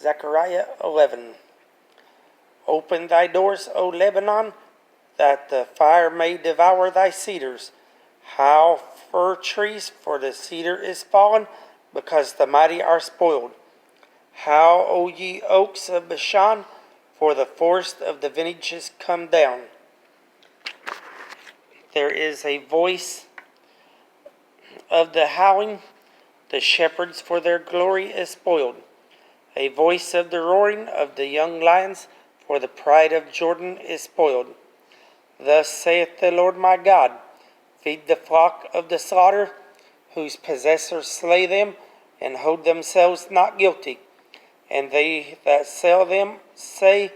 Zechariah 11. Open thy doors, O Lebanon, that the fire may devour thy cedars. Howl, fir trees, for the cedar is fallen, because the mighty are spoiled. Howl, O ye oaks of Bashan, for the forest of the vintage is come down. There is a voice of the howling, the shepherds for their glory is spoiled. A voice of the roaring of the young lions, for the pride of Jordan is spoiled. Thus saith the Lord my God, feed the flock of the slaughter, whose possessors slay them, and hold themselves not guilty. And they that sell them say,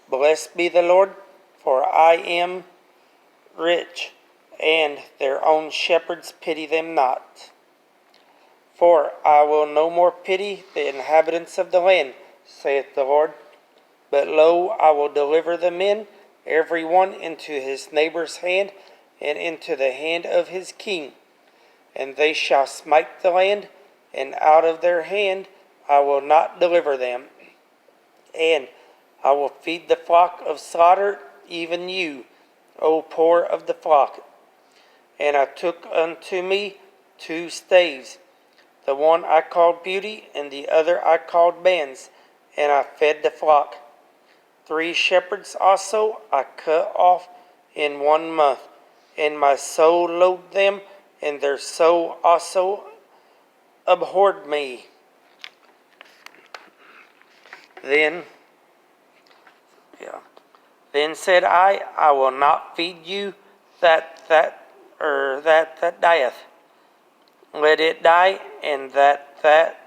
Blessed be the Lord, for I am rich, and their own shepherds pity them not. For I will no more pity the inhabitants of the land, saith the Lord. But lo, I will deliver the men, every one into his neighbor's hand, and into the hand of his king. And they shall smite the land, and out of their hand I will not deliver them. And I will feed the flock of slaughter, even you, O poor of the flock. And I took unto me 2 staves. The one I called Beauty, and the other I called Bands, and I fed the flock. 3 shepherds also I cut off in 1 month, and my soul loathed them, and their soul also abhorred me. Then said I will not feed you that dieth. Let it die, and that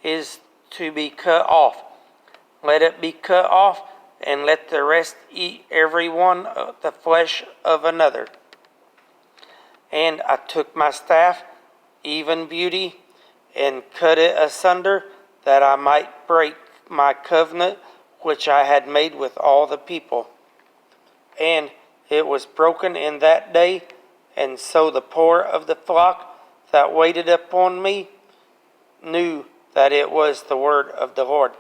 is to be cut off. Let it be cut off, and let the rest eat every one of the flesh of another. And I took my staff, even Beauty, and cut it asunder, that I might break my covenant which I had made with all the people. And it was broken in that day, and so the poor of the flock that waited upon me knew that it was the word of the Lord.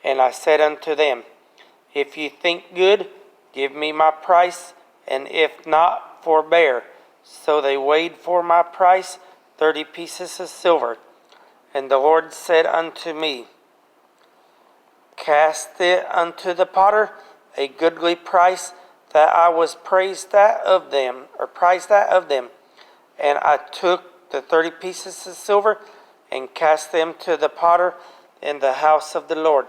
And I said unto them, If ye think good, give me my price, and if not, forbear. So they weighed for my price 30 pieces of silver. And the Lord said unto me, Cast it unto the potter, a goodly price, that I was prized that of them. And I took the 30 pieces of silver, and cast them to the potter in the house of the Lord.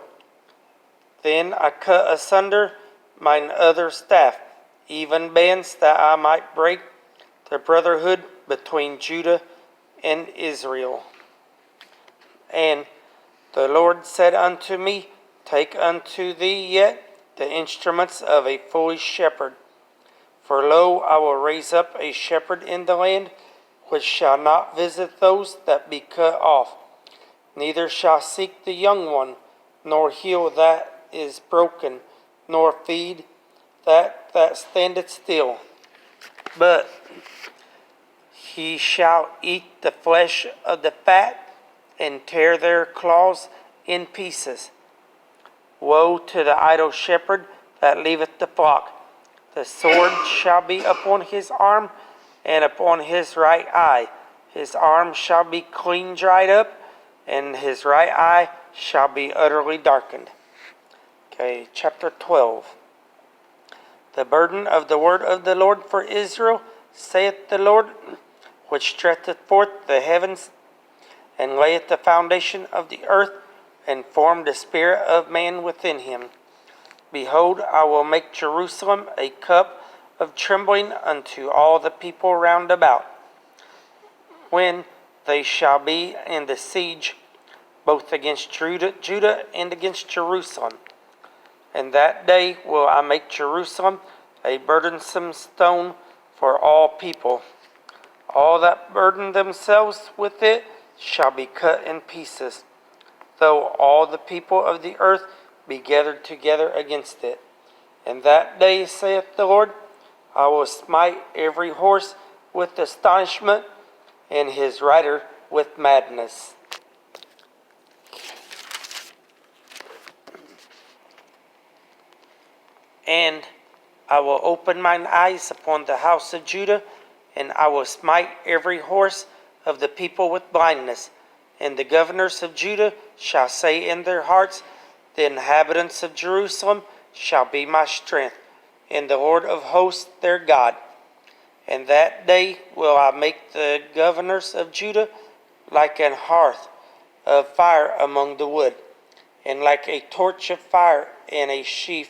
Then I cut asunder mine other staff, even Bands, that I might break the brotherhood between Judah and Israel. And the Lord said unto me, Take unto thee yet the instruments of a foolish shepherd. For lo, I will raise up a shepherd in the land, which shall not visit those that be cut off, neither shall seek the young one, nor heal that is broken, nor feed that standeth still. But he shall eat the flesh of the fat, and tear their claws in pieces. Woe to the idle shepherd that leaveth the flock. The sword shall be upon his arm, and upon his right eye. His arm shall be clean dried up, and his right eye shall be utterly darkened. Okay, chapter 12. The burden of the word of the Lord for Israel, saith the Lord, which stretcheth forth the heavens, and layeth the foundation of the earth, and formed the spirit of man within him. Behold, I will make Jerusalem a cup of trembling unto all the people round about, when they shall be in the siege, both against Judah and against Jerusalem. And that day will I make Jerusalem a burdensome stone for all people. All that burden themselves with it shall be cut in pieces, though all the people of the earth be gathered together against it. And that day, saith the Lord, I will smite every horse with astonishment, and his rider with madness. And I will open mine eyes upon the house of Judah, and I will smite every horse of the people with blindness. And the governors of Judah shall say in their hearts, the inhabitants of Jerusalem shall be my strength, and the Lord of hosts their God. And that day will I make the governors of Judah like an hearth of fire among the wood, and like a torch of fire in a sheaf,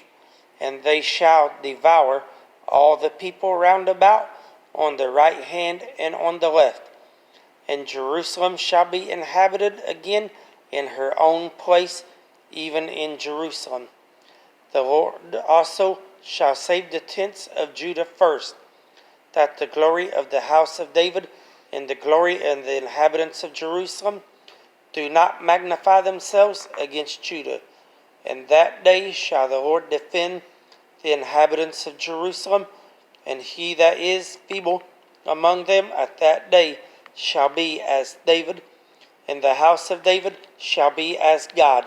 and they shall devour all the people round about on the right hand and on the left. And Jerusalem shall be inhabited again in her own place, even in Jerusalem. The Lord also shall save the tents of Judah first, that the glory of the house of David and the glory of the inhabitants of Jerusalem do not magnify themselves against Judah. And that day shall the Lord defend the inhabitants of Jerusalem, and he that is feeble among them at that day shall be as David, and the house of David shall be as God,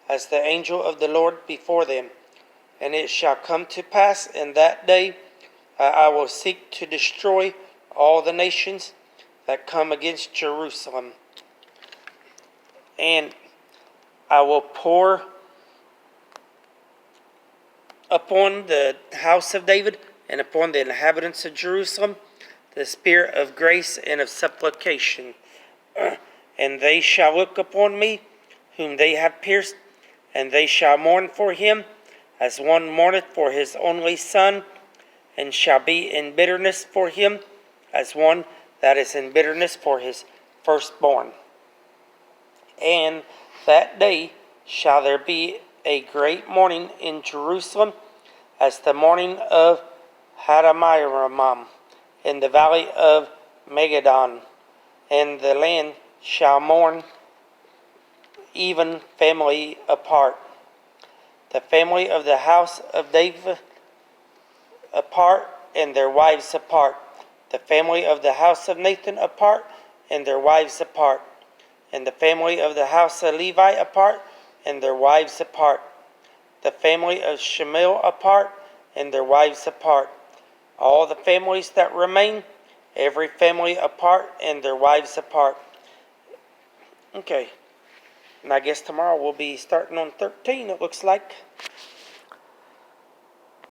as the angel of the Lord before them. And it shall come to pass in that day, I will seek to destroy all the nations that come against Jerusalem. And I will pour upon the house of David and upon the inhabitants of Jerusalem the spirit of grace and of supplication. And they shall look upon me, whom they have pierced, and they shall mourn for him, as one mourneth for his only son, and shall be in bitterness for him, as one that is in bitterness for his firstborn. And that day shall there be a great mourning in Jerusalem, as the mourning of Hadamiramam in the valley of Megiddon, and the land shall mourn, even family apart. The family of the house of David apart, and their wives apart. The family of the house of Nathan apart, and their wives apart. And the family of the house of Levi apart, and their wives apart. The family of Shemuel apart, and their wives apart. All the families that remain, every family apart, and their wives apart. Okay. And I guess tomorrow we'll be starting on 13, it looks like.